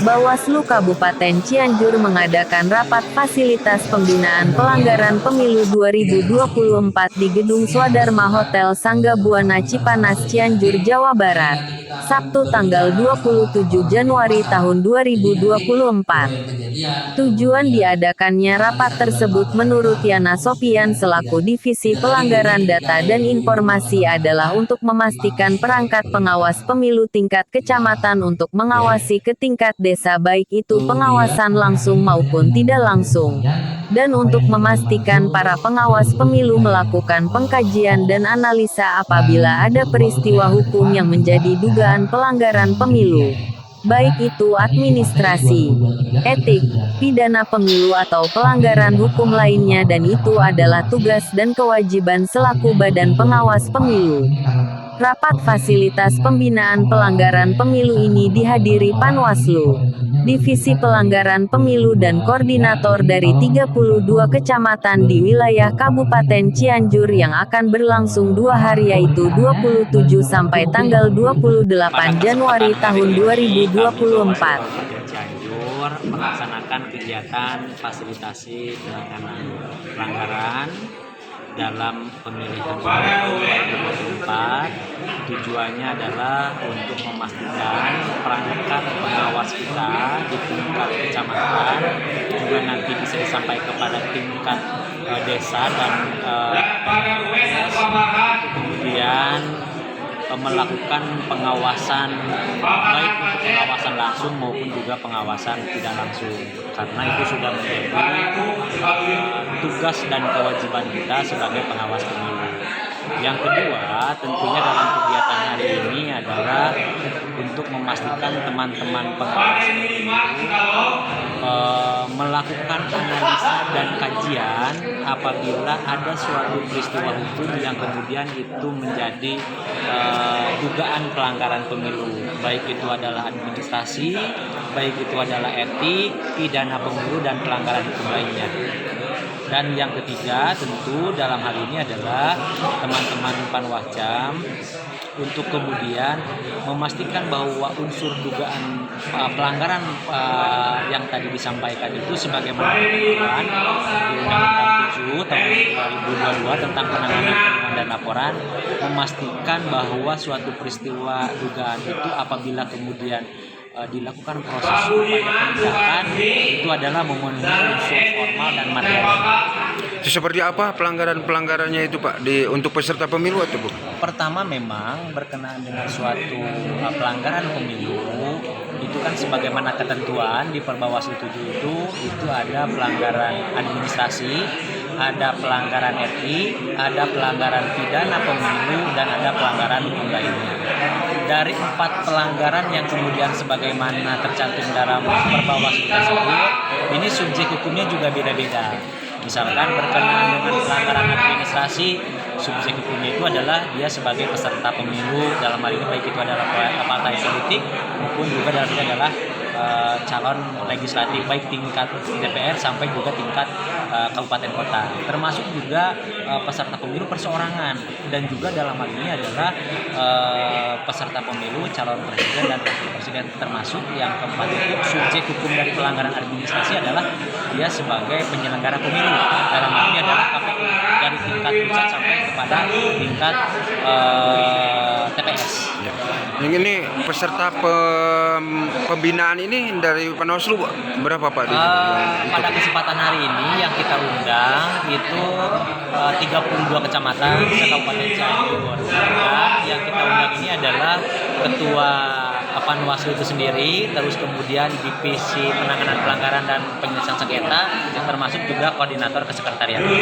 Bawaslu Kabupaten Cianjur mengadakan rapat fasilitas pembinaan pelanggaran pemilu 2024 di Gedung Swadharma Hotel Sangga Buana Cipanas Cianjur, Jawa Barat, Sabtu tanggal 27 Januari tahun 2024. Tujuan diadakannya rapat tersebut menurut Yana Sofian selaku Divisi Pelanggaran Data dan Informasi adalah untuk memastikan perangkat pengawas pemilu tingkat kecamatan untuk mengawasi ke tingkat desa baik itu pengawasan langsung maupun tidak langsung, dan untuk memastikan para pengawas pemilu melakukan pengkajian dan analisa apabila ada peristiwa hukum yang menjadi dugaan pelanggaran pemilu, baik itu administrasi, etik, pidana pemilu atau pelanggaran hukum lainnya, dan itu adalah tugas dan kewajiban selaku badan pengawas pemilu. Rapat fasilitas pembinaan pelanggaran pemilu ini dihadiri Panwaslu, Divisi Pelanggaran Pemilu dan koordinator dari 32 kecamatan di wilayah Kabupaten Cianjur yang akan berlangsung 2 hari yaitu 27 sampai tanggal 28 Januari tahun 2024. Cianjur melaksanakan kegiatan fasilitasi penanganan pelanggaran dalam pemilihan 2024. Tujuannya adalah untuk memastikan perangkat pengawas kita di tingkat kecamatan juga nanti bisa disampaikan kepada tingkat desa dan kemudian melakukan pengawasan baik untuk pengawasan langsung maupun juga pengawasan tidak langsung, karena itu sudah menjadi tugas dan kewajiban kita sebagai pengawas pemilu. Yang kedua, tentunya dalam kegiatan hari ini adalah untuk memastikan teman-teman pengawas pemilu melakukan analisa dan kajian apabila ada suatu peristiwa hukum yang kemudian itu menjadi dugaan pelanggaran pemilu, baik itu adalah administrasi, baik itu adalah etik, pidana pemilu dan pelanggaran hukum lainnya. Dan yang ketiga tentu dalam hal ini adalah teman-teman Panwasjam untuk kemudian memastikan bahwa unsur dugaan pelanggaran yang tadi disampaikan itu sebagaimana ketentuan di Undang-Undang 7 tahun 2022 tentang penanganan dan laporan, memastikan bahwa suatu peristiwa dugaan itu apabila kemudian dilakukan proses upaya penindakan itu adalah memenuhi unsur formal dan material. Seperti apa pelanggarannya itu Pak untuk peserta pemilu atau Bu? Pertama, memang berkenaan dengan suatu pelanggaran pemilu itu kan sebagaimana ketentuan di Perbawaslu 7 itu ada pelanggaran administrasi, ada pelanggaran etik, ada pelanggaran pidana pemilu, dan ada pelanggaran hukum lainnya. Dari 4 pelanggaran yang kemudian sebagaimana tercantum dalam Perbawaslu tersebut, ini subjek hukumnya juga beda-beda. Misalkan berkenaan dengan pelanggaran administrasi, subjek hukumnya itu adalah dia sebagai peserta pemilu, dalam hal ini baik itu adalah partai politik maupun juga dalam ini adalah calon legislatif baik tingkat DPR sampai juga tingkat kabupaten kota, termasuk juga peserta pemilu perseorangan, dan juga dalam hal ini adalah peserta pemilu calon presiden dan wakil presiden, termasuk yang keempat itu subjek hukum dari pelanggaran administrasi adalah dia sebagai penyelenggara pemilu, dalam hal ini adalah KPU dari tingkat pusat sampai kepada tingkat TPS. Ya. Yang ini peserta pembinaan ini dari Panwaslu berapa Pak? Pada kesempatan hari ini yang kita undang itu 32 kecamatan se-Kabupaten Cianjur. Dan yang kita undang ini adalah Ketua Panwaslu itu sendiri, terus kemudian Divisi Penanganan Pelanggaran dan Penyelesaian Sengketa, termasuk juga Koordinator Kesekretariatan.